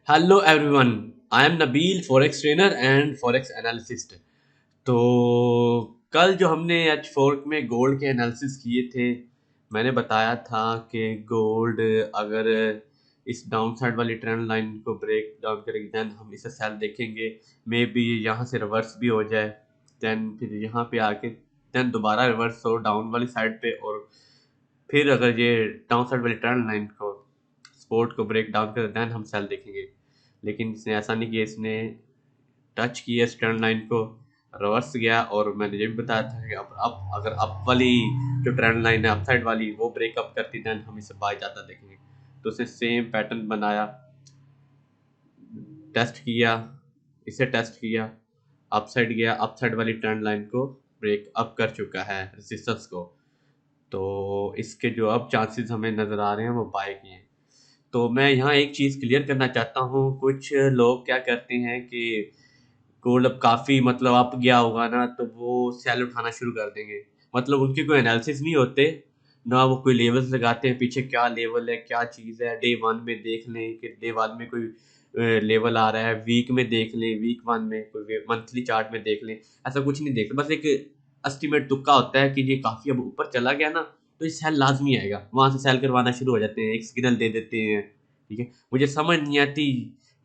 Hello everyone, I am Nabeel forex trainer and forex analyst. तो कल जो हमने एच फोर्क में गोल्ड के एनालिसिस किए थे, मैंने बताया था कि गोल्ड अगर इस डाउन साइड वाली ट्रेंड लाइन को ब्रेक डाउन करेगी देन हम इसे सेल देखेंगे। मे बी यहाँ से रिवर्स भी हो जाए, देन फिर यहाँ पे आके देन दोबारा रिवर्स हो डाउन वाली साइड पे, और फिर अगर ये डाउन साइड वाली ट्रेंड लाइन को सपोर्ट को ब्रेक डाउन कर देन हम सेल देखेंगे। लेकिन इसने ऐसा नहीं किया, इसने टच किया स्टर्न लाइन को, रिवर्स गया, और मैंने ये भी बताया था कि अब अगर अप वाली जो ट्रेंड लाइन है अप साइड वाली वो ब्रेकअप करती देन हम इसे बाय जाता देखेंगे। तो उसने सेम पैटर्न बनाया, टेस्ट किया, इसे टेस्ट किया, अप साइड गया, अप साइड वाली ट्रेंड लाइन को ब्रेक अप कर चुका है रेजिस्टेंस को। तो इसके जो अब चांसेस हमें नज़र आ रहे हैं वो बाय की हैं। तो मैं यहाँ एक चीज़ क्लियर करना चाहता हूँ, कुछ लोग क्या करते हैं कि गोल्ड अब काफ़ी मतलब अप गया होगा ना तो वो सेल उठाना शुरू कर देंगे। मतलब उनके कोई एनालिसिस नहीं होते, ना वो कोई लेवल्स लगाते हैं पीछे क्या लेवल है क्या चीज़ है। डे वन में देख लें कि डे वन में कोई लेवल आ रहा है, वीक में देख लें, वीक वन में कोई मंथली चार्ट में देख लें। ऐसा कुछ नहीं देखते, बस एक एस्टिमेट तुक्का होता है कि ये काफ़ी अब ऊपर चला गया ना तो ये सेल लाजमी आएगा, वहाँ से सेल करवाना शुरू हो जाते हैं, एक सिग्नल दे देते हैं। ठीक है, मुझे समझ नहीं आती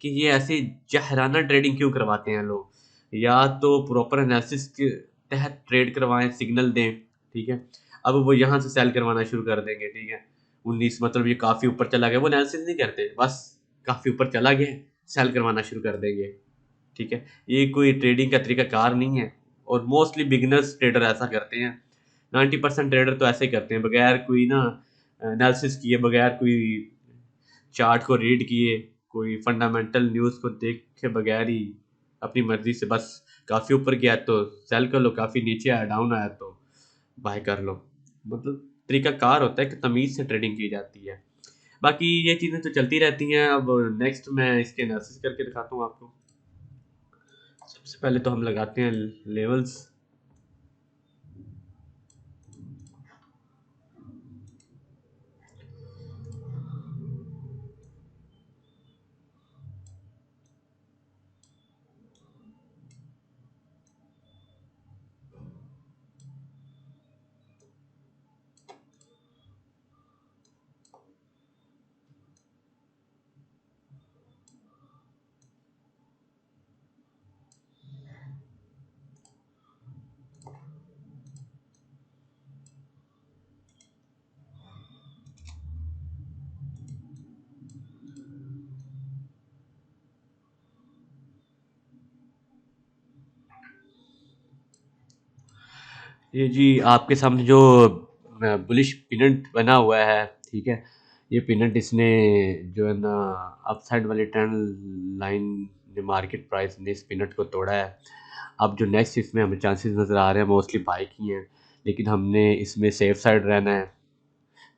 कि ये ऐसे जहराना ट्रेडिंग क्यों करवाते हैं लोग। या तो प्रॉपर एनालिसिस के तहत ट्रेड करवाएं, सिग्नल दें। ठीक है, अब वो यहाँ से सेल करवाना शुरू कर देंगे। ठीक है, 19 मतलब ये काफ़ी ऊपर चला गया, वो एनालिसिस नहीं करते, बस काफ़ी ऊपर चला गया सेल करवाना शुरू कर देंगे। ठीक है, ये कोई ट्रेडिंग का तरीका कार नहीं है, और मोस्टली बिगिनर्स ट्रेडर ऐसा करते हैं। 90% ट्रेडर तो ऐसे ही करते हैं, बगैर कोई ना एनालिसिस किए, बगैर कोई चार्ट को रीड किए, कोई फंडामेंटल न्यूज़ को देखे बगैर ही अपनी मर्जी से बस काफ़ी ऊपर गया तो सेल कर लो, काफ़ी नीचे आया डाउन आया तो बाय कर लो। मतलब तरीका कार होता है कि तमीज़ से ट्रेडिंग की जाती है। बाकी ये चीज़ें तो चलती रहती हैं। अब नेक्स्ट मैं इसके एनालिसिस करके दिखाता हूँ आपको। सबसे पहले तो हम लगाते हैं लेवल्स। ये जी आपके सामने जो बुलिश पिनट बना हुआ है, ठीक है, ये पिनट इसने जो है ना अप साइड वाली ट्रेंड लाइन ने मार्केट प्राइस ने इस पिनट को तोड़ा है। अब जो नेक्स्ट इसमें हमें चांसेस नज़र आ रहे हैं मोस्टली बाई की हैं, लेकिन हमने इसमें सेफ साइड रहना है,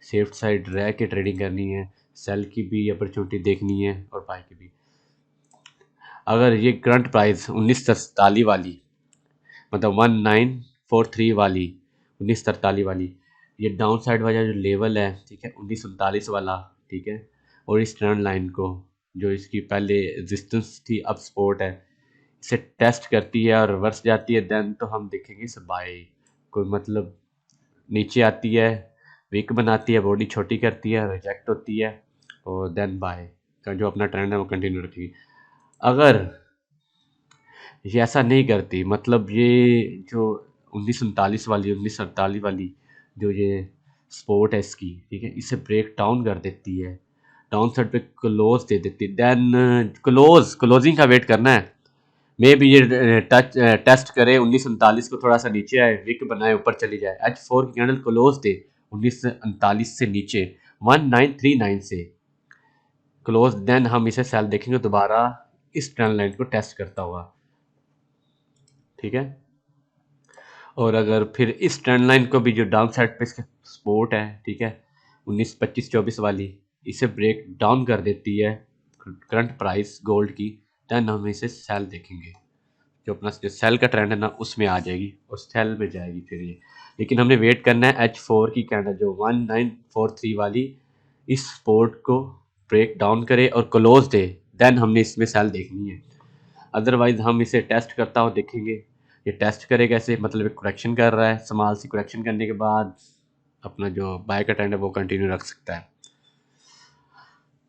सेफ साइड रह के ट्रेडिंग करनी है, सेल की भी अपॉर्चुनिटी देखनी है और बाई की भी। अगर ये करंट प्राइस 1943 वाली, मतलब 1943 वाली, 1943 वाली, ये डाउन साइड वाला जो लेवल है, ठीक है, 1939 वाला, ठीक है, और इस ट्रेंड लाइन को जो इसकी पहले रेजिस्टेंस थी अब सपोर्ट है, इसे टेस्ट करती है और रिवर्स जाती है देन तो हम देखेंगे इसे बाय। कोई मतलब नीचे आती है, वीक बनाती है, बॉडी छोटी करती है, रिजेक्ट होती है, और देन बाय का जो अपना ट्रेंड है वो कंटिन्यू रखेगी। अगर ये ऐसा नहीं करती, मतलब ये जो 1939 वाली जो ये सपोर्ट है इसकी, ठीक है, इसे ब्रेक डाउन कर देती है, डाउन साइड पे क्लोज दे देती है, देन क्लोजिंग का वेट करना है। मे भी ये टेस्ट करे 1939 को, थोड़ा सा नीचे आए, विक बनाए, ऊपर चली जाए, H4 की कैंडल क्लोज दे 1939 से नीचे 1939 से क्लोज, देन हम इसे सेल देखेंगे दोबारा इस ट्रेंड लाइन को टेस्ट करता हुआ। ठीक है, और अगर फिर इस ट्रेंड लाइन को भी जो डाउन साइड पे इसका सपोर्ट है, ठीक है, 1925-24 वाली, इसे ब्रेक डाउन कर देती है करंट प्राइस गोल्ड की, देन हम इसे सेल देखेंगे। जो अपना जो सेल का ट्रेंड है ना उसमें आ जाएगी और सेल में जाएगी फिर ये। लेकिन हमने वेट करना है H4 की कैंडल जो 1943 वाली इस सपोर्ट को ब्रेक डाउन करे और क्लोज दे, देन हमने इसमें सेल देखनी है। अदरवाइज़ हम इसे टेस्ट करता हुआ देखेंगे। ये टेस्ट करे कैसे, मतलब एक करेक्शन कर रहा है, स्मॉल सी करेक्शन करने के बाद अपना जो बाय का ट्रेंड है वो कंटिन्यू रख सकता है।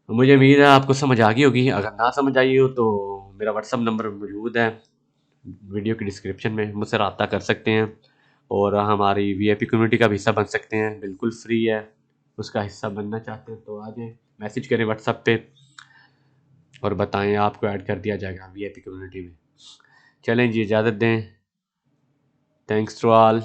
मुझे उम्मीद है आपको समझ आ गई होगी। अगर ना समझ आई हो तो मेरा व्हाट्सअप नंबर मौजूद है वीडियो की डिस्क्रिप्शन में, मुझसे रब्ता कर सकते हैं। और हमारी वीआईपी कम्युनिटी का भी हिस्सा बन सकते हैं, बिल्कुल फ्री है। उसका हिस्सा बनना चाहते हैं तो आ जाएं, मैसेज करें व्हाट्सएप पे और बताएं, आपको ऐड कर दिया जाएगा वीआईपी कम्युनिटी में। चलें जी, इजाज़त दें। Thanks to all.